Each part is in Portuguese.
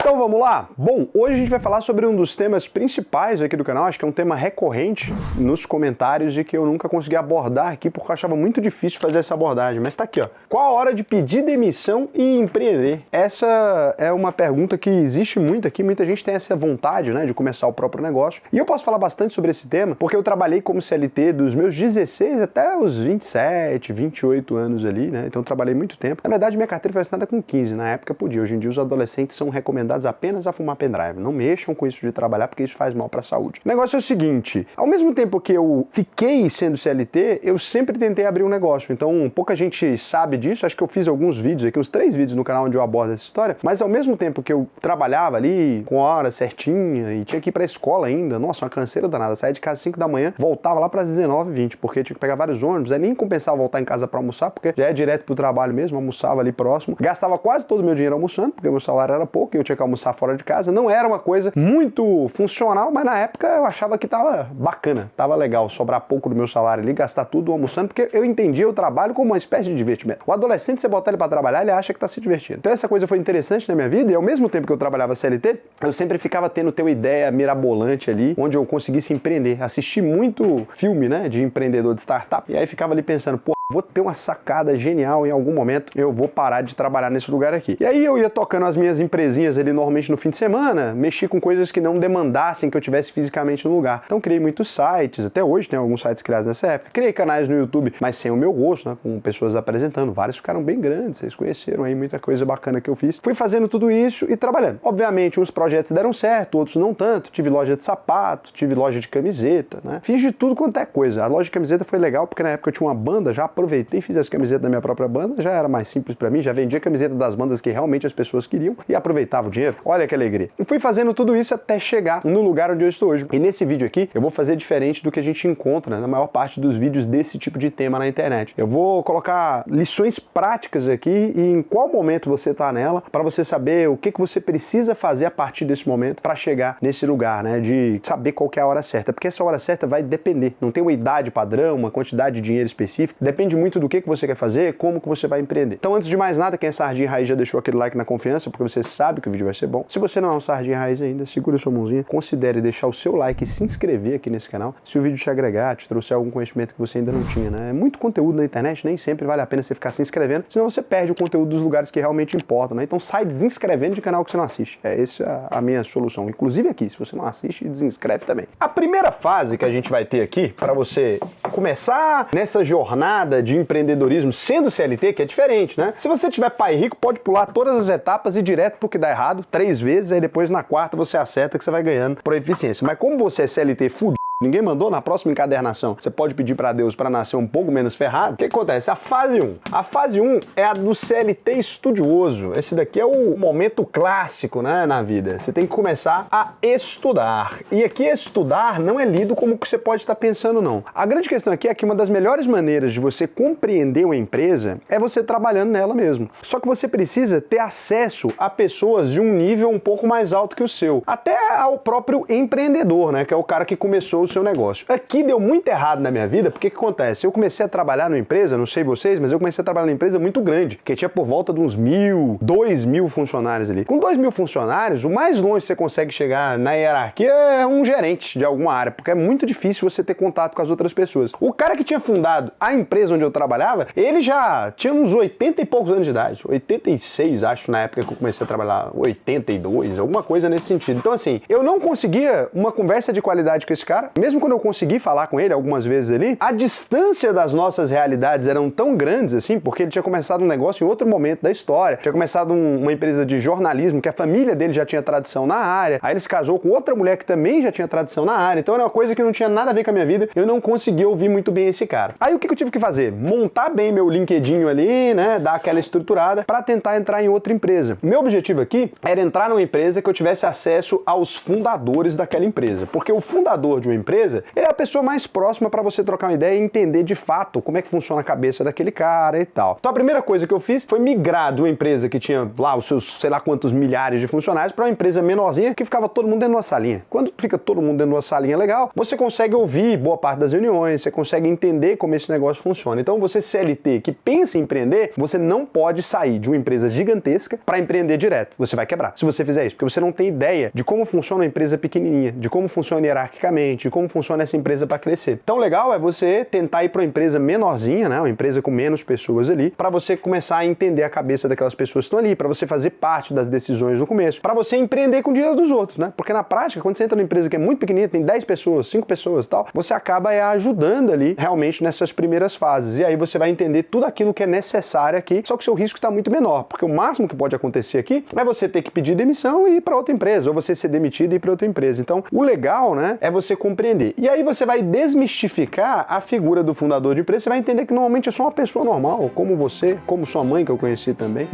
Então vamos lá? Bom, hoje a gente vai falar sobre um dos temas principais aqui do canal, acho que é um tema recorrente nos comentários e que eu nunca consegui abordar aqui porque eu achava muito difícil fazer essa abordagem, mas tá aqui, ó. Qual a hora de pedir demissão e empreender? Essa é uma pergunta que existe muito aqui, muita gente tem essa vontade, né, de começar o próprio negócio. E eu posso falar bastante sobre esse tema porque eu trabalhei como CLT dos meus 16 até os 27, 28 anos ali, né, então eu trabalhei muito tempo. Na verdade, minha carteira foi assinada com 15, na época podia, hoje em dia os adolescentes são recomendados apenas a fumar pendrive. Não mexam com isso de trabalhar porque isso faz mal para a saúde. O negócio é o seguinte, ao mesmo tempo que eu fiquei sendo CLT, eu sempre tentei abrir um negócio. Então, pouca gente sabe disso. Acho que eu fiz alguns vídeos aqui, uns 3 vídeos no canal onde eu abordo essa história. Mas ao mesmo tempo que eu trabalhava ali com hora certinha e tinha que ir para a escola ainda, nossa, uma canseira danada. Saía de casa às 5 da manhã, voltava lá para as 19h20, porque tinha que pegar vários ônibus. Aí nem compensava voltar em casa para almoçar, porque já é direto pro trabalho mesmo, almoçava ali próximo. Gastava quase todo o meu dinheiro almoçando, porque meu salário era pouco e eu tinha que almoçar fora de casa. Não era uma coisa muito funcional, mas na época eu achava que tava bacana, tava legal, sobrar pouco do meu salário ali, gastar tudo almoçando, porque eu entendia o trabalho como uma espécie de divertimento. O adolescente, você botar ele pra trabalhar, ele acha que tá se divertindo. Então essa coisa foi interessante na minha vida, e ao mesmo tempo que eu trabalhava CLT, eu sempre ficava tendo uma ideia mirabolante ali, onde eu conseguisse empreender. Assisti muito filme, né, de empreendedor de startup, e aí ficava ali pensando, pô, vou ter uma sacada genial em algum momento, eu vou parar de trabalhar nesse lugar aqui. E aí eu ia tocando as minhas empresinhas ali normalmente no fim de semana, mexi com coisas que não demandassem que eu tivesse fisicamente no lugar. Então criei muitos sites, até hoje tem alguns sites criados nessa época. Criei canais no YouTube, mas sem o meu rosto, né, com pessoas apresentando. Vários ficaram bem grandes, vocês conheceram aí muita coisa bacana que eu fiz. Fui fazendo tudo isso e trabalhando. Obviamente uns projetos deram certo, outros não tanto. Tive loja de sapato, tive loja de camiseta, né? Fiz de tudo quanto é coisa. A loja de camiseta foi legal porque na época eu tinha uma banda, já aproveitei e fiz as camisetas da minha própria banda, já era mais simples pra mim, já vendia camiseta das bandas que realmente as pessoas queriam e aproveitava o dinheiro. Olha que alegria. E fui fazendo tudo isso até chegar no lugar onde eu estou hoje. E nesse vídeo aqui, eu vou fazer diferente do que a gente encontra na maior parte dos vídeos desse tipo de tema na internet. Eu vou colocar lições práticas aqui e em qual momento você tá nela, para você saber o que você precisa fazer a partir desse momento para chegar nesse lugar, né, de saber qual que é a hora certa, porque essa hora certa vai depender, não tem uma idade padrão, uma quantidade de dinheiro específico, depende muito do que você quer fazer, como que você vai empreender. Então, antes de mais nada, quem é sardinha raiz já deixou aquele like na confiança, porque você sabe que o vídeo vai ser bom. Se você não é um sardinha raiz ainda, segura sua mãozinha, considere deixar o seu like e se inscrever aqui nesse canal, se o vídeo te agregar, te trouxer algum conhecimento que você ainda não tinha, né? É muito conteúdo na internet, nem sempre vale a pena você ficar se inscrevendo, senão você perde o conteúdo dos lugares que realmente importam, né? Então sai desinscrevendo de canal que você não assiste. Essa é a minha solução. Inclusive aqui, se você não assiste, desinscreve também. A primeira fase que a gente vai ter aqui, para você começar nessa jornada de empreendedorismo sendo CLT, que é diferente, né? Se você tiver pai rico, pode pular todas as etapas e ir direto pro que dá errado 3 vezes, aí depois na 4ª você acerta que você vai ganhando por eficiência. Mas como você é CLT fudido, ninguém mandou, na próxima encadernação você pode pedir para Deus para nascer um pouco menos ferrado. O que acontece? A fase 1. A fase 1 é a do CLT estudioso. Esse daqui é o momento clássico, né, na vida. Você tem que começar a estudar. E aqui estudar não é lido como que você pode estar pensando, não. A grande questão aqui é que uma das melhores maneiras de você compreender uma empresa é você trabalhando nela mesmo. Só que você precisa ter acesso a pessoas de um nível um pouco mais alto que o seu. Até ao próprio empreendedor, né, que é o cara que começou o seu negócio. Aqui deu muito errado na minha vida, porque o que acontece? Eu comecei a trabalhar numa empresa, não sei vocês, mas eu comecei a trabalhar numa empresa muito grande, que tinha por volta de uns 1.000, 2.000 funcionários ali. Com 2.000 funcionários, o mais longe que você consegue chegar na hierarquia é um gerente de alguma área, porque é muito difícil você ter contato com as outras pessoas. O cara que tinha fundado a empresa onde eu trabalhava, ele já tinha uns 80 e poucos anos de idade, 86, acho, na época que eu comecei a trabalhar, 82, alguma coisa nesse sentido. Então, assim, eu não conseguia uma conversa de qualidade com esse cara. Mesmo quando eu consegui falar com ele algumas vezes ali, a distância das nossas realidades eram tão grandes assim, porque ele tinha começado um negócio em outro momento da história, tinha começado uma empresa de jornalismo, que a família dele já tinha tradição na área, aí ele se casou com outra mulher que também já tinha tradição na área, então era uma coisa que não tinha nada a ver com a minha vida, eu não conseguia ouvir muito bem esse cara. Aí o que eu tive que fazer? Montar bem meu LinkedIn ali, né, dar aquela estruturada para tentar entrar em outra empresa. Meu objetivo aqui era entrar numa empresa que eu tivesse acesso aos fundadores daquela empresa, porque o fundador de uma empresa empresa, ele é a pessoa mais próxima para você trocar uma ideia e entender de fato como é que funciona a cabeça daquele cara e tal. Então a primeira coisa que eu fiz foi migrar de uma empresa que tinha lá os seus sei lá quantos milhares de funcionários para uma empresa menorzinha que ficava todo mundo dentro de uma salinha. Quando fica todo mundo dentro de uma salinha legal, você consegue ouvir boa parte das reuniões, você consegue entender como esse negócio funciona. Então você CLT que pensa em empreender, você não pode sair de uma empresa gigantesca para empreender direto. Você vai quebrar se você fizer isso, porque você não tem ideia de como funciona uma empresa pequenininha, de como funciona hierarquicamente, de como funciona essa empresa para crescer. Então, legal é você tentar ir para uma empresa menorzinha, né, uma empresa com menos pessoas ali, para você começar a entender a cabeça daquelas pessoas que estão ali, para você fazer parte das decisões no começo, para você empreender com o dinheiro dos outros, né? Porque na prática, quando você entra numa empresa que é muito pequenininha, tem 10 pessoas, 5 pessoas e tal, você acaba ajudando ali realmente nessas primeiras fases. E aí você vai entender tudo aquilo que é necessário aqui, só que o seu risco está muito menor, porque o máximo que pode acontecer aqui é você ter que pedir demissão e ir para outra empresa, ou você ser demitido e ir para outra empresa. Então, o legal, né, é você compreender. E aí você vai desmistificar a figura do fundador de empresa, você vai entender que normalmente é só uma pessoa normal, como você, como sua mãe, que eu conheci também.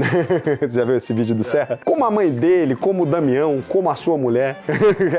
Você já viu esse vídeo do Serra? Como a mãe dele, como o Damião, como a sua mulher.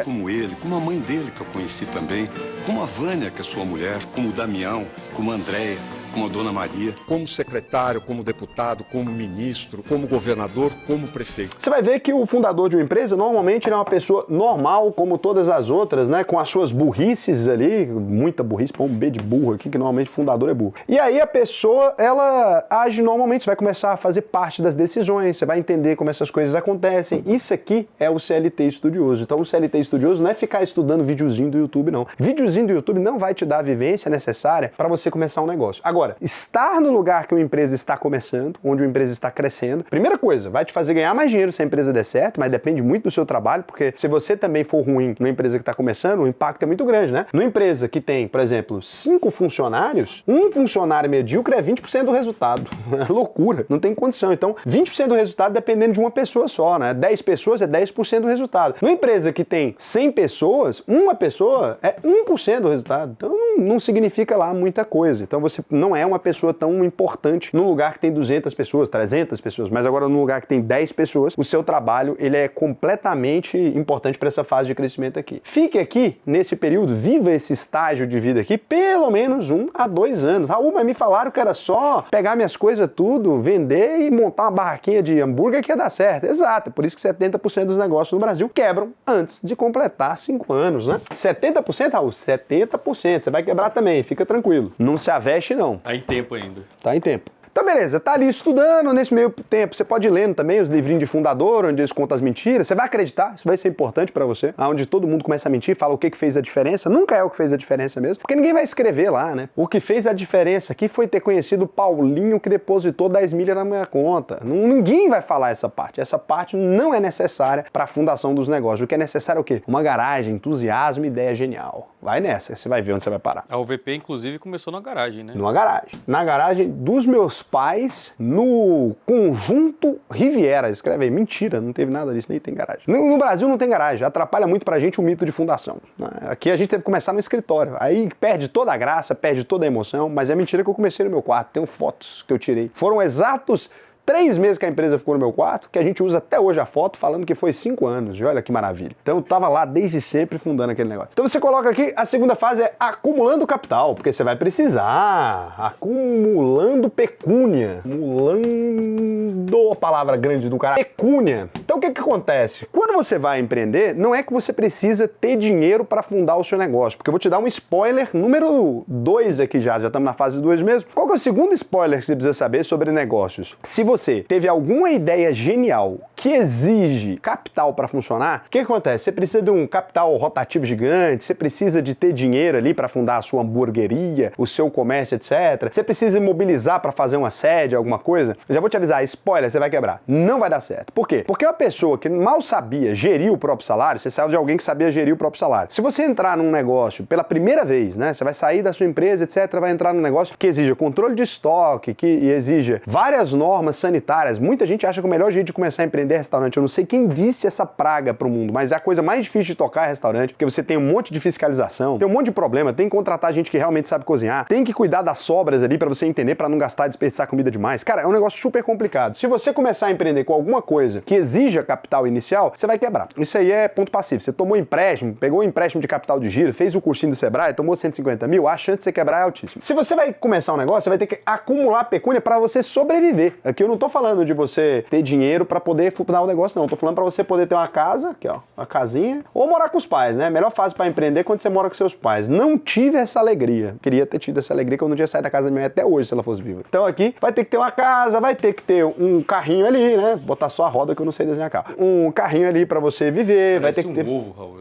Como ele, como a mãe dele, que eu conheci também, como a Vânia, que é sua mulher, como o Damião, como a Andréia, como a Dona Maria. Como secretário, como deputado, como ministro, como governador, como prefeito. Você vai ver que o fundador de uma empresa, normalmente, ele é uma pessoa normal, como todas as outras, né? Com as suas burrices ali, muita burrice, põe um B de burro aqui, que normalmente o fundador é burro. E aí a pessoa, ela age normalmente, você vai começar a fazer parte das decisões, você vai entender como essas coisas acontecem. Isso aqui é o CLT estudioso. Então o CLT estudioso não é ficar estudando videozinho do YouTube, não. Videozinho do YouTube não vai te dar a vivência necessária para você começar um negócio. Agora, estar no lugar que uma empresa está começando, onde uma empresa está crescendo, primeira coisa, vai te fazer ganhar mais dinheiro se a empresa der certo, mas depende muito do seu trabalho, porque se você também for ruim numa empresa que está começando, o impacto é muito grande, né? Numa empresa que tem, por exemplo, 5 funcionários, um funcionário medíocre é 20% do resultado. É loucura, não tem condição. Então, 20% do resultado dependendo de uma pessoa só, né? 10 pessoas é 10% do resultado. Numa empresa que tem 100 pessoas, uma pessoa é 1% do resultado. Então, não significa lá muita coisa. Então, você não é uma pessoa tão importante num lugar que tem 200 pessoas, 300 pessoas, mas agora num lugar que tem 10 pessoas, o seu trabalho, ele é completamente importante para essa fase de crescimento aqui. Fique aqui, nesse período, viva esse estágio de vida aqui, pelo menos 1 a 2 anos. Raul, mas me falaram que era só pegar minhas coisas tudo, vender e montar uma barraquinha de hambúrguer que ia dar certo. Exato, por isso que 70% dos negócios no Brasil quebram antes de completar 5 anos, né? 70%, Raul? 70%. Você vai quebrar também, fica tranquilo. Não se aveste, não. Tá em tempo ainda. Tá em tempo. Então, beleza, tá ali estudando, nesse meio tempo você pode ir lendo também os livrinhos de fundador, onde eles contam as mentiras, você vai acreditar, isso vai ser importante pra você, onde todo mundo começa a mentir, fala o que fez a diferença, nunca é o que fez a diferença mesmo, porque ninguém vai escrever lá, né? O que fez a diferença aqui foi ter conhecido o Paulinho que depositou 10 milhas na minha conta. Ninguém vai falar essa parte não é necessária pra fundação dos negócios. O que é necessário é o quê? Uma garagem, entusiasmo, ideia genial. Vai nessa, você vai ver onde você vai parar. A UVP, inclusive, começou na garagem, né? Numa garagem. Na garagem dos meus pais, no Conjunto Riviera. Escreve aí. Mentira, não teve nada disso, nem tem garagem. No Brasil não tem garagem. Atrapalha muito pra gente o mito de fundação. Aqui a gente teve que começar no escritório. Aí perde toda a graça, perde toda a emoção, mas é mentira que eu comecei no meu quarto. Tenho fotos que eu tirei. Foram exatos 3 meses que a empresa ficou no meu quarto, que a gente usa até hoje a foto, falando que foi 5 anos. E olha que maravilha. Então eu tava lá desde sempre fundando aquele negócio. Então você coloca aqui, a segunda fase é acumulando capital, porque você vai precisar. Acumulando pecúnia. Acumulando a palavra grande do cara. Pecúnia. Então o que acontece? Quando você vai empreender, não é que você precisa ter dinheiro para fundar o seu negócio, porque eu vou te dar um spoiler número 2 aqui já estamos na fase 2 mesmo. Qual que é o segundo spoiler que você precisa saber sobre negócios? Se você teve alguma ideia genial que exige capital para funcionar, o que acontece? Você precisa de um capital rotativo gigante, você precisa de ter dinheiro ali para fundar a sua hamburgueria, o seu comércio, etc. Você precisa mobilizar para fazer uma sede, alguma coisa. Eu já vou te avisar, spoiler, você vai quebrar. Não vai dar certo. Por quê? Porque uma pessoa que mal sabia gerir o próprio salário, você saiu de alguém que sabia gerir o próprio salário. Se você entrar num negócio pela primeira vez, né, você vai sair da sua empresa, etc., vai entrar num negócio que exija controle de estoque, que exija várias normas sanitárias. Muita gente acha que o melhor jeito de começar a empreender é restaurante. Eu não sei quem disse essa praga pro mundo, mas é a coisa mais difícil de tocar é restaurante, porque você tem um monte de fiscalização, tem um monte de problema, tem que contratar gente que realmente sabe cozinhar, tem que cuidar das sobras ali pra você entender, pra não gastar e desperdiçar comida demais. Cara, é um negócio super complicado. Se você começar a empreender com alguma coisa que exige exija capital inicial, você vai quebrar. Isso aí é ponto passivo. Você tomou empréstimo, pegou um empréstimo de capital de giro, fez o cursinho do Sebrae, tomou 150 mil, a chance de você quebrar é altíssima. Se você vai começar um negócio, você vai ter que acumular pecúnia para você sobreviver. Aqui eu não tô falando de você ter dinheiro para poder fundar o negócio, não. Eu tô falando para você poder ter uma casa, aqui ó, uma casinha, ou morar com os pais, né? Melhor fase para empreender é quando você mora com seus pais. Não tive essa alegria. Queria ter tido essa alegria que eu não tinha saído da casa da minha mãe até hoje, se ela fosse viva. Então aqui vai ter que ter uma casa, vai ter que ter um carrinho ali, né? Botar só a roda que eu não sei desenhar carro. Um carrinho ali para você viver, Parece vai ter que ter... ovo, Raul.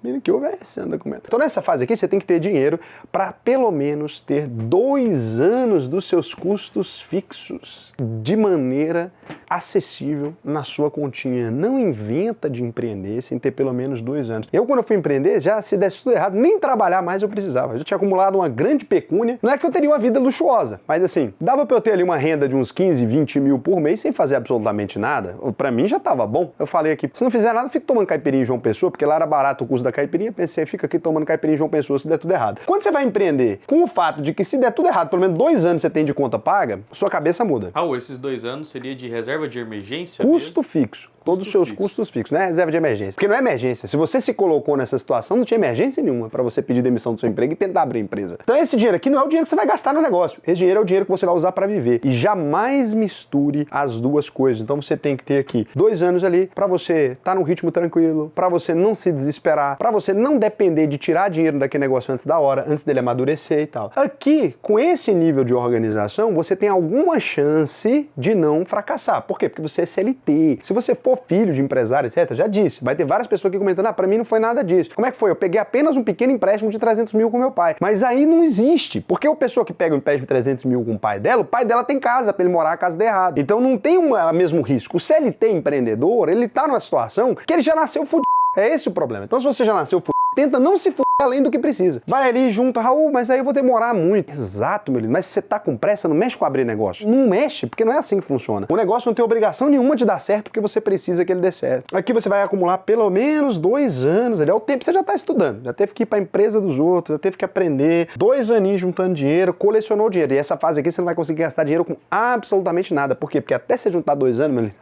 Menino, que houve esse documento. Então nessa fase aqui você tem que ter dinheiro para pelo menos ter 2 anos dos seus custos fixos de maneira acessível na sua continha. Não inventa de empreender sem ter pelo menos 2 anos. Eu, quando eu fui empreender, já se desse tudo errado, nem trabalhar mais eu precisava. Eu já tinha acumulado uma grande pecúnia. Não é que eu teria uma vida luxuosa, mas assim, dava para eu ter ali uma renda de uns 15, 20 mil por mês sem fazer absolutamente nada. Para mim já tava bom. Eu falei aqui, se não fizer nada, fico tomando caipirinha em João Pessoa, porque lá era barato o custo da caipirinha. Pensei, fica aqui tomando caipirinha em João Pessoa se der tudo errado. Quando você vai empreender, com o fato de que se der tudo errado, pelo menos 2 anos você tem de conta paga, sua cabeça muda. Raul, esses 2 anos seria de reserva de emergência? Custo fixo. Todos os seus fixo. custos fixos, não é reserva de emergência. Porque não é emergência. Se você se colocou nessa situação, não tinha emergência nenhuma para você pedir demissão do seu emprego e tentar abrir a empresa. Então esse dinheiro aqui não é o dinheiro que você vai gastar no negócio. Esse dinheiro é o dinheiro que você vai usar para viver. E jamais misture as duas coisas. Então você tem que ter aqui 2 anos ali para você estar num ritmo tranquilo, para você não se desesperar, para você não depender de tirar dinheiro daquele negócio antes da hora, antes dele amadurecer e tal. Aqui, com esse nível de organização, você tem alguma chance de não fracassar. Por quê? Porque você é CLT. Se você for filho de empresário, etc., já disse, vai ter várias pessoas aqui comentando, pra mim não foi nada disso. Como é que foi? Eu peguei apenas um pequeno empréstimo de 300 mil com meu pai. Mas aí não existe, porque a pessoa que pega um empréstimo de 300 mil com o pai dela tem casa pra ele morar, a casa der errado. Então não tem o mesmo risco. O CLT empreendedor, ele tá numa situação que ele já nasceu fudido. É esse o problema. Então se você já nasceu fudido, tenta não se fuder além do que precisa. Vai ali junto, Raul, mas aí eu vou demorar muito. Exato, meu lindo, mas se você tá com pressa, não mexe com abrir negócio. Não mexe, porque não é assim que funciona. O negócio não tem obrigação nenhuma de dar certo, porque você precisa que ele dê certo. Aqui você vai acumular pelo menos 2 anos, ali é o tempo que você já tá estudando. Já teve que ir pra empresa dos outros, já teve que aprender. 2 aninhos juntando dinheiro, colecionou dinheiro. E essa fase aqui você não vai conseguir gastar dinheiro com absolutamente nada. Por quê? Porque até você juntar 2 anos, meu lindo,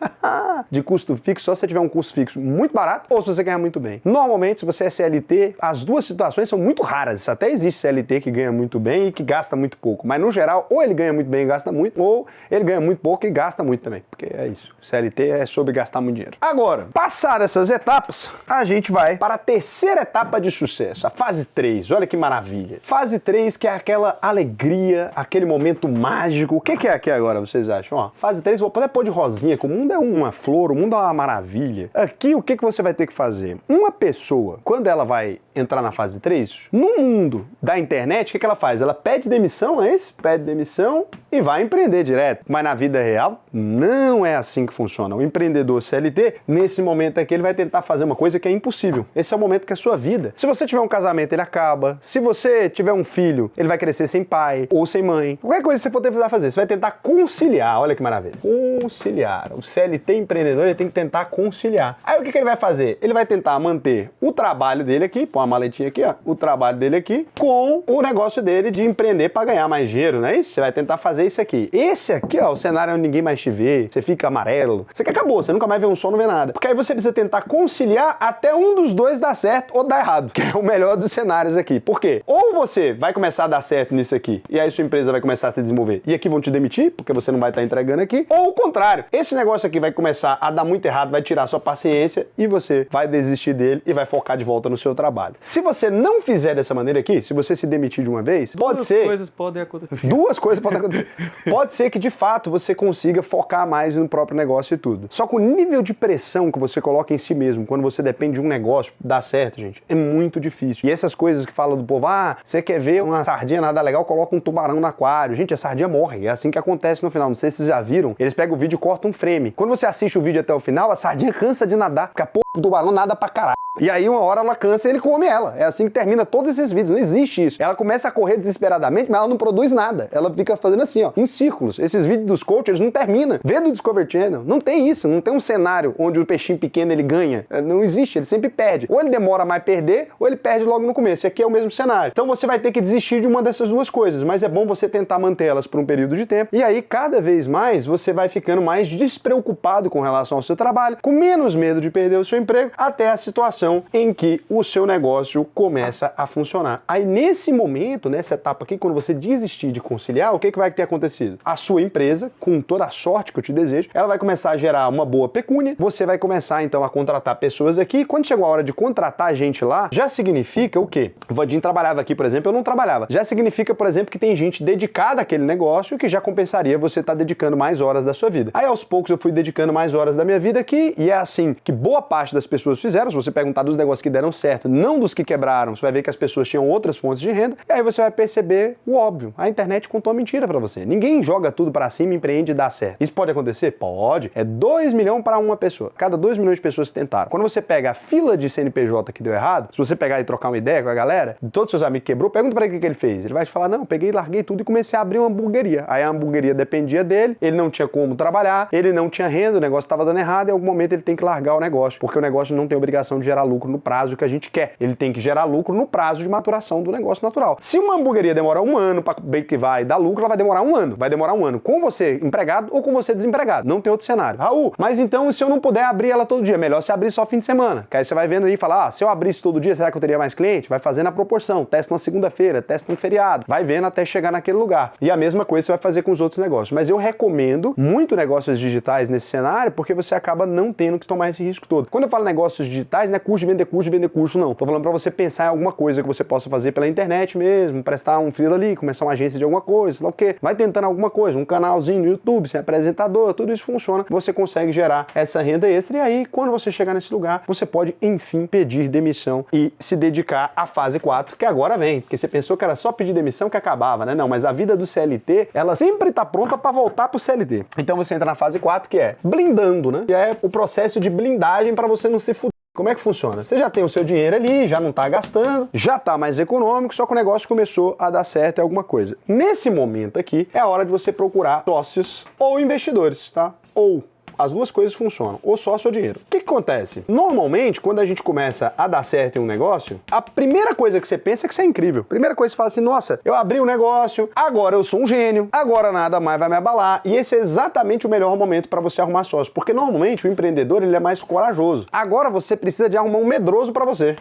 de custo fixo, só se você tiver um custo fixo muito barato, ou se você ganhar muito bem. Normalmente, se você é CLT, as duas situações são muito raras. Até existe CLT que ganha muito bem e que gasta muito pouco. Mas no geral, ou ele ganha muito bem e gasta muito, ou ele ganha muito pouco e gasta muito também. Porque é isso. CLT é sobre gastar muito dinheiro. Agora, passadas essas etapas, a gente vai para a terceira etapa de sucesso, a fase 3. Olha que maravilha. Fase 3, que é aquela alegria, aquele momento mágico. O que é aqui agora, vocês acham? Ó, fase 3, vou poder pôr de rosinha, que o mundo é uma flor, o mundo é uma maravilha. Aqui, o que você vai ter que fazer? Uma pessoa, quando ela vai entrar na fase 3, no mundo da internet, o que ela faz? Ela pede demissão, é isso? Pede demissão e vai empreender direto. Mas na vida real, não é assim que funciona. O empreendedor CLT, nesse momento aqui, ele vai tentar fazer uma coisa que é impossível. Esse é o momento que é a sua vida. Se você tiver um casamento, ele acaba. Se você tiver um filho, ele vai crescer sem pai ou sem mãe. Qualquer coisa que você for tentar fazer, você vai tentar conciliar. Olha que maravilha. Conciliar. O CLT empreendedor, ele tem que tentar conciliar. Aí o que ele vai fazer? Ele vai tentar manter o trabalho dele aqui, põe uma maletinha aqui, ó, o trabalho dele aqui, com o negócio dele de empreender para ganhar mais dinheiro, não é isso? Você vai tentar fazer isso aqui. Esse aqui, ó, o cenário onde ninguém mais te vê, você fica amarelo, você que acabou, você nunca mais vê um sol, não vê nada. Porque aí você precisa tentar conciliar até um dos dois dar certo ou dar errado, que é o melhor dos cenários aqui. Por quê? Ou você vai começar a dar certo nisso aqui, e aí sua empresa vai começar a se desenvolver, e aqui vão te demitir, porque você não vai estar entregando aqui, ou o contrário, esse negócio aqui vai começar a dar muito errado, vai tirar sua paciência, e você vai desistir dele e vai focar de volta no seu trabalho. Se você não fizer dessa maneira aqui, se você se demitir de uma vez, pode ser... Duas coisas podem acontecer. Duas coisas podem acontecer. Pode ser que, de fato, você consiga focar mais no próprio negócio e tudo. Só que o nível de pressão que você coloca em si mesmo, quando você depende de um negócio dar certo, gente, é muito difícil. E essas coisas que falam do povo, você quer ver uma sardinha nada legal, coloca um tubarão no aquário. Gente, a sardinha morre. É assim que acontece no final. Não sei se vocês já viram. Eles pegam o vídeo e cortam um frame. Quando você assiste o vídeo até o final, a sardinha cansa de nadar, porque a porra do tubarão nada pra caralho. E aí uma hora ela cansa e ele come ela. É assim que termina todos esses vídeos, não existe isso. Ela começa a correr desesperadamente, mas ela não produz nada. Ela fica fazendo assim, ó, em círculos. Esses vídeos dos coaches, eles não terminam. Vê do Discovery Channel, não tem isso, não tem um cenário onde o peixinho pequeno ele ganha. Não existe, ele sempre perde. Ou ele demora mais a perder, ou ele perde logo no começo. E aqui é o mesmo cenário. Então você vai ter que desistir de uma dessas duas coisas, mas é bom você tentar mantê-las por um período de tempo. E aí, cada vez mais, você vai ficando mais despreocupado com relação ao seu trabalho, com menos medo de perder o seu emprego, até a situação em que o seu negócio começa a funcionar. Aí, nesse momento, nessa etapa aqui, quando você desistir de conciliar, o que vai ter acontecido? A sua empresa, com toda a sorte que eu te desejo, ela vai começar a gerar uma boa pecúnia, você vai começar, então, a contratar pessoas aqui, e quando chegou a hora de contratar gente lá, já significa o quê? O Vadim trabalhava aqui, por exemplo, eu não trabalhava. Já significa, por exemplo, que tem gente dedicada àquele negócio que já compensaria você estar dedicando mais horas da sua vida. Aí, aos poucos, eu fui dedicando mais horas da minha vida aqui, e é assim que boa parte das pessoas fizeram. Se você perguntar dos negócios que deram certo, não dos que quebraram, você vai ver que as pessoas tinham outras fontes de renda, e aí você vai perceber o óbvio. A internet contou uma mentira pra você. Ninguém joga tudo pra cima, empreende e dá certo. Isso pode acontecer? Pode. É 2 milhões para uma pessoa. Cada 2 milhões de pessoas tentaram. Quando você pega a fila de CNPJ que deu errado, se você pegar e trocar uma ideia com a galera, de todos os seus amigos quebrou, pergunta pra ele o que ele fez. Ele vai te falar, não, eu peguei, larguei tudo e comecei a abrir uma hamburgueria. Aí a hamburgueria dependia dele, ele não tinha como trabalhar, ele não tinha renda, o negócio estava dando errado, e em algum momento ele tem que largar o negócio, porque o negócio não tem obrigação de gerar lucro no prazo que a gente quer. Ele tem que gerar lucro no prazo de maturação do negócio natural. Se uma hamburgueria demora 1 ano para ver que vai dar lucro, ela vai demorar 1 ano. Vai demorar 1 ano com você empregado ou com você desempregado. Não tem outro cenário. Raul, mas então se eu não puder abrir ela todo dia, melhor se abrir só fim de semana. Que aí você vai vendo aí e fala, se eu abrisse todo dia, será que eu teria mais cliente? Vai fazendo a proporção. Testa na segunda-feira, testa no feriado. Vai vendo até chegar naquele lugar. E a mesma coisa você vai fazer com os outros negócios. Mas eu recomendo muito negócios digitais nesse cenário, porque você acaba não tendo que tomar esse risco todo. Quando eu falo negócios digitais, não é curso de vender curso, não. Tô falando pra você pensar em alguma coisa que você possa fazer pela internet mesmo, prestar um freela ali, começar uma agência de alguma coisa, sei lá o quê. Vai tentando alguma coisa, um canalzinho no YouTube, ser apresentador, tudo isso funciona. Você consegue gerar essa renda extra e aí, quando você chegar nesse lugar, você pode, enfim, pedir demissão e se dedicar à fase 4, que agora vem. Porque você pensou que era só pedir demissão que acabava, né? Não, mas a vida do CLT, ela sempre tá pronta pra voltar pro CLT. Então você entra na fase 4, que é blindando, né? Que é o processo de blindagem para você não se fuder. Como é que funciona? Você já tem o seu dinheiro ali, já não tá gastando, já tá mais econômico, só que o negócio começou a dar certo em alguma coisa. Nesse momento aqui, é a hora de você procurar sócios ou investidores, tá? Ou as duas coisas funcionam, ou sócio ou dinheiro. O que acontece? Normalmente, quando a gente começa a dar certo em um negócio, a primeira coisa que você pensa é que você é incrível. Primeira coisa que você fala assim, nossa, eu abri um negócio, agora eu sou um gênio, agora nada mais vai me abalar. E esse é exatamente o melhor momento para você arrumar sócio, porque normalmente o empreendedor ele é mais corajoso. Agora você precisa de arrumar um medroso para você.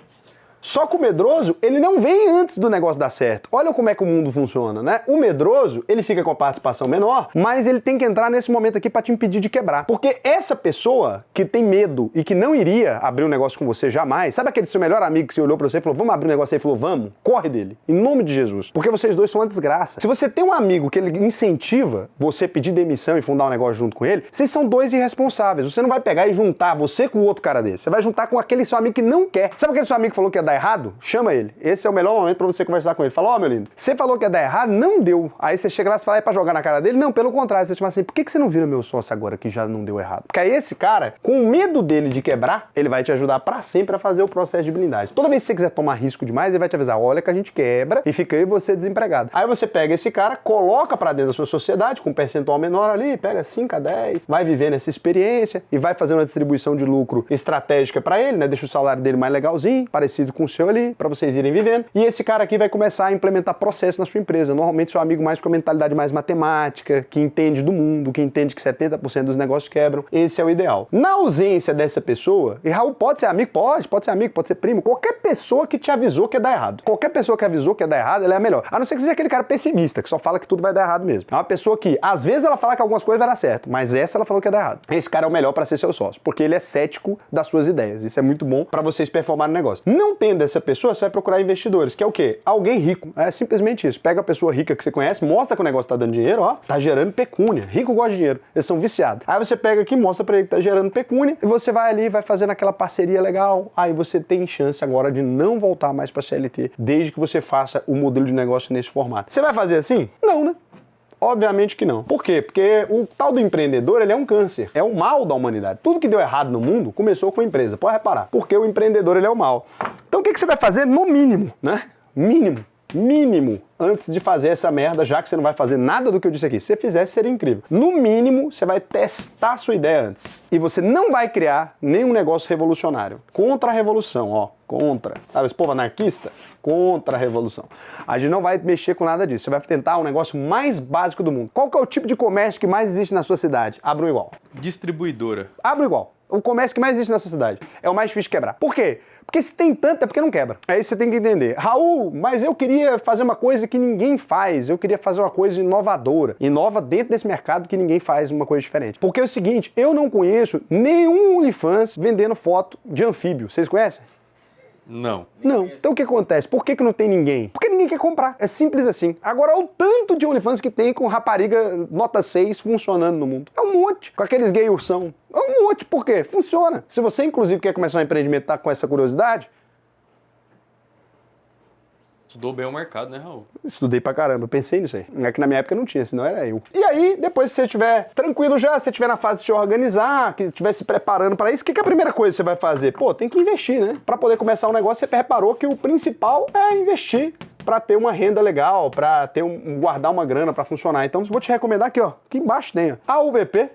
Só que o medroso, ele não vem antes do negócio dar certo. Olha como é que o mundo funciona, né? O medroso, ele fica com a participação menor, mas ele tem que entrar nesse momento aqui para te impedir de quebrar. Porque essa pessoa que tem medo e que não iria abrir um negócio com você jamais, sabe aquele seu melhor amigo que você olhou para você e falou, vamos abrir um negócio aí? E falou, vamos, corre dele, em nome de Jesus. Porque vocês dois são uma desgraça. Se você tem um amigo que ele incentiva você pedir demissão e fundar um negócio junto com ele, vocês são dois irresponsáveis. Você não vai pegar e juntar você com o outro cara desse. Você vai juntar com aquele seu amigo que não quer. Sabe aquele seu amigo que falou que ia dar errado? Chama ele. Esse é o melhor momento pra você conversar com ele. Fala, meu lindo, você falou que ia dar errado, não deu. Aí você chega lá e fala, é pra jogar na cara dele? Não, pelo contrário. Você fala assim, por que você não vira meu sócio agora que já não deu errado? Porque aí esse cara, com o medo dele de quebrar, ele vai te ajudar pra sempre a fazer o processo de blindagem. Toda vez que você quiser tomar risco demais, ele vai te avisar, olha que a gente quebra e fica aí você desempregado. Aí você pega esse cara, coloca pra dentro da sua sociedade, com um percentual menor ali, pega 5 a 10, vai vivendo essa experiência e vai fazer uma distribuição de lucro estratégica pra ele, né? Deixa o salário dele mais legalzinho, parecido com o seu ali, pra vocês irem vivendo. E esse cara aqui vai começar a implementar processos na sua empresa. Normalmente seu amigo mais com a mentalidade mais matemática, que entende do mundo, que entende que 70% dos negócios quebram. Esse é o ideal. Na ausência dessa pessoa, e Raul pode ser amigo? Pode ser amigo, pode ser primo, qualquer pessoa que te avisou que ia dar errado. Qualquer pessoa que avisou que ia dar errado, ela é a melhor. A não ser que seja aquele cara pessimista, que só fala que tudo vai dar errado mesmo. É uma pessoa que, às vezes ela fala que algumas coisas vai dar certo, mas essa ela falou que ia dar errado. Esse cara é o melhor para ser seu sócio, porque ele é cético das suas ideias. Isso é muito bom para vocês performarem no negócio. Não tendo essa pessoa, você vai procurar investidores, que é o quê? Alguém rico. É simplesmente isso. Pega a pessoa rica que você conhece, mostra que o negócio tá dando dinheiro, ó, tá gerando pecúnia. Rico gosta de dinheiro. Eles são viciados. Aí você pega aqui, mostra pra ele que tá gerando pecúnia e você vai ali, vai fazendo aquela parceria legal. Aí você tem chance agora de não voltar mais pra CLT, desde que você faça o modelo de negócio nesse formato. Você vai fazer assim? Não, né? Obviamente que não. Por quê? Porque o tal do empreendedor, ele é um câncer, é o mal da humanidade. Tudo que deu errado no mundo começou com a empresa, pode reparar. Porque o empreendedor, ele é o mal. Então o que você vai fazer? No mínimo, né? Mínimo, antes de fazer essa merda, já que você não vai fazer nada do que eu disse aqui. Se você fizesse, seria incrível. No mínimo, você vai testar a sua ideia antes. E você não vai criar nenhum negócio revolucionário. Contra a revolução, ó. Contra. Sabe esse povo anarquista? Contra a revolução. A gente não vai mexer com nada disso. Você vai tentar um negócio mais básico do mundo. Qual que é o tipo de comércio que mais existe na sua cidade? Abra um igual. Distribuidora. Abra um igual. O comércio que mais existe na sua cidade. É o mais difícil de quebrar. Por quê? Porque se tem tanto, é porque não quebra. É isso que você tem que entender. Raul, mas eu queria fazer uma coisa que ninguém faz. Eu queria fazer uma coisa inovadora. Inova dentro desse mercado que ninguém faz uma coisa diferente. Porque é o seguinte, eu não conheço nenhum OnlyFans vendendo foto de anfíbio. Vocês conhecem? Não. Não. Então o que acontece? Por que não tem ninguém? Porque ninguém quer comprar. É simples assim. Agora, o tanto de OnlyFans que tem com rapariga nota 6 funcionando no mundo. É um monte. Com aqueles gay ursão. É um monte. Por quê? Funciona. Se você, inclusive, quer começar um empreendimento e tá com essa curiosidade... Estudou bem o mercado, né, Raul? Estudei pra caramba, pensei nisso aí. É que na minha época não tinha, senão era eu. E aí, depois se você estiver tranquilo já, se você estiver na fase de se organizar, que estiver se preparando pra isso, o que é a primeira coisa que você vai fazer? Pô, tem que investir, né? Pra poder começar um negócio, você reparou que o principal é investir pra ter uma renda legal, pra ter guardar uma grana pra funcionar. Então, vou te recomendar aqui, ó. Aqui embaixo tem, ó. A UVP.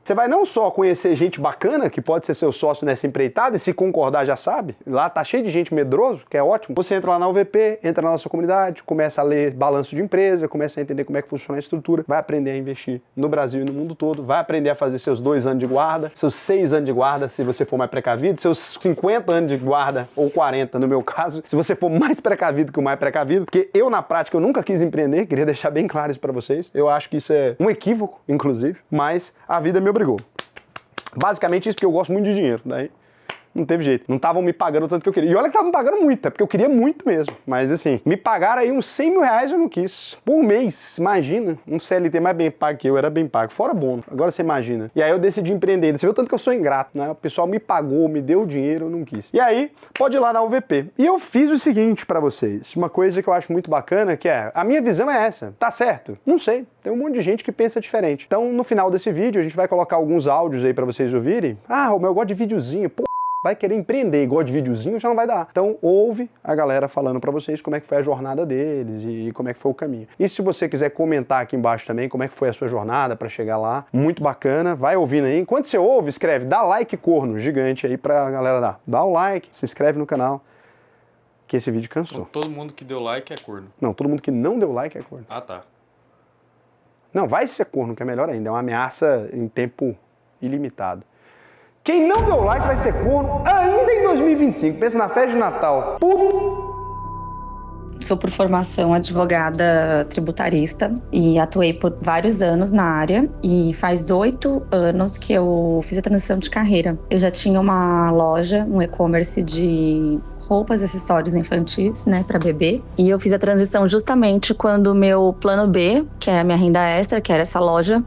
Você vai não só conhecer gente bacana, que pode ser seu sócio nessa empreitada, e se concordar já sabe, lá tá cheio de gente medroso, que é ótimo. Você entra lá na UVP, entra na nossa comunidade, começa a ler balanço de empresa, começa a entender como é que funciona a estrutura, vai aprender a investir no Brasil e no mundo todo, vai aprender a fazer seus 2 anos de guarda, seus 6 anos de guarda, se você for mais precavido, seus 50 anos de guarda, ou 40 no meu caso, se você for mais precavido que o mais precavido, porque eu na prática eu nunca quis empreender, queria deixar bem claro isso pra vocês, eu acho que isso é um equívoco, inclusive, mas a vida me obrigou. Basicamente isso, porque eu gosto muito de dinheiro, daí não teve jeito. Não estavam me pagando o tanto que eu queria. E olha que estavam me pagando muito, é porque eu queria muito mesmo. Mas assim, me pagaram aí uns 100 mil reais eu não quis. Por mês, imagina. Um CLT mais bem pago que eu, era bem pago. Fora bônus. Agora você imagina. E aí eu decidi empreender. Você viu o tanto que eu sou ingrato, né? O pessoal me pagou, me deu dinheiro, eu não quis. E aí, pode ir lá na UVP. E eu fiz o seguinte pra vocês. Uma coisa que eu acho muito bacana, que é, a minha visão é essa. Tá certo? Não sei. Tem um monte de gente que pensa diferente. Então, no final desse vídeo, a gente vai colocar alguns áudios aí pra vocês ouvirem. Ah, o meu gosto de videozinho. Pô, vai querer empreender igual de videozinho, já não vai dar. Então, ouve a galera falando pra vocês como é que foi a jornada deles e como é que foi o caminho. E se você quiser comentar aqui embaixo também como é que foi a sua jornada pra chegar lá, muito bacana, vai ouvindo aí. Enquanto você ouve, escreve, dá like corno gigante aí pra galera dar. Dá o like, se inscreve no canal, que esse vídeo cansou. Todo mundo que deu like é corno. Não, todo mundo que não deu like é corno. Ah, tá. Não, vai ser corno, que é melhor ainda. É uma ameaça em tempo ilimitado. Quem não deu like vai ser corno ainda em 2025. Pensa na festa de Natal. Puto. Sou por formação advogada tributarista e atuei por vários anos na área e faz 8 anos que eu fiz a transição de carreira. Eu já tinha uma loja, um e-commerce de roupas e acessórios infantis, né, para bebê. E eu fiz a transição justamente quando o meu plano B, que era a minha renda extra, que era essa loja,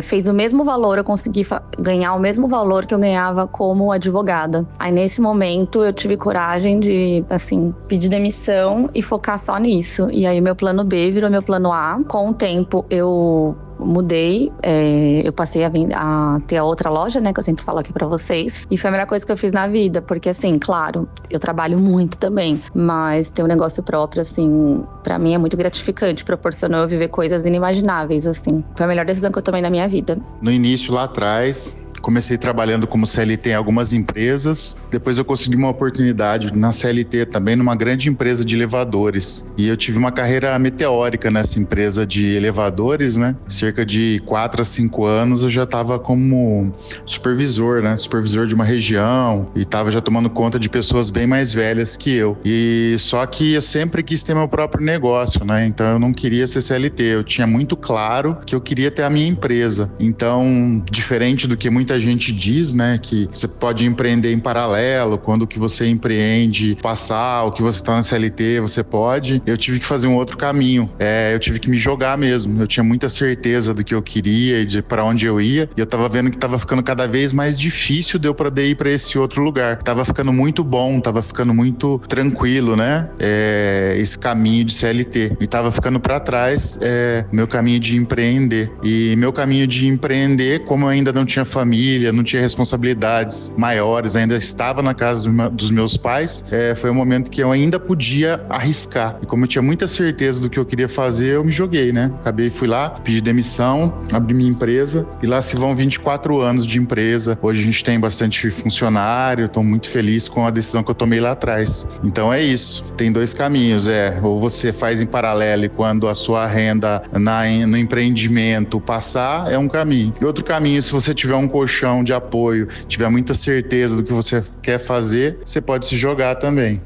fez o mesmo valor, eu consegui ganhar o mesmo valor que eu ganhava como advogada. Aí nesse momento eu tive coragem de, assim, pedir demissão e focar só nisso. E aí meu plano B virou meu plano A. Com o tempo eu mudei, eu passei a ter a outra loja, né, que eu sempre falo aqui pra vocês, e foi a melhor coisa que eu fiz na vida, porque assim, claro, eu trabalho muito também, mas ter um negócio próprio, assim, pra mim é muito gratificante, proporcionou eu viver coisas inimagináveis, assim, foi a melhor decisão que eu tomei na minha vida. No início, lá atrás, comecei trabalhando como CLT em algumas empresas, depois eu consegui uma oportunidade na CLT também, numa grande empresa de elevadores, e eu tive uma carreira meteórica nessa empresa de elevadores, né? Cerca de 4 a 5 anos eu já estava como supervisor, né? Supervisor de uma região, e estava já tomando conta de pessoas bem mais velhas que eu. E só que eu sempre quis ter meu próprio negócio, né? Então eu não queria ser CLT, eu tinha muito claro que eu queria ter a minha empresa. Então, diferente do que muita muita gente diz, né, que você pode empreender em paralelo, quando o que você empreende passar, o que você está na CLT, você pode. Eu tive que fazer um outro caminho. Eu tive que me jogar mesmo. Eu tinha muita certeza do que eu queria e de para onde eu ia. E eu tava vendo que tava ficando cada vez mais difícil de eu poder ir para esse outro lugar. Tava ficando muito bom, tava ficando muito tranquilo, né? Esse caminho de CLT. E tava ficando para trás meu caminho de empreender. E meu caminho de empreender, como eu ainda não tinha família, não tinha responsabilidades maiores, ainda estava na casa dos meus pais, foi um momento que eu ainda podia arriscar. E como eu tinha muita certeza do que eu queria fazer, eu me joguei, né? Fui lá, pedi demissão, abri minha empresa e lá se vão 24 anos de empresa. Hoje a gente tem bastante funcionário, estou muito feliz com a decisão que eu tomei lá atrás. Então é isso, tem dois caminhos, ou você faz em paralelo e quando a sua renda no empreendimento passar, é um caminho. E outro caminho, se você tiver um colchão de apoio, tiver muita certeza do que você quer fazer, você pode se jogar também.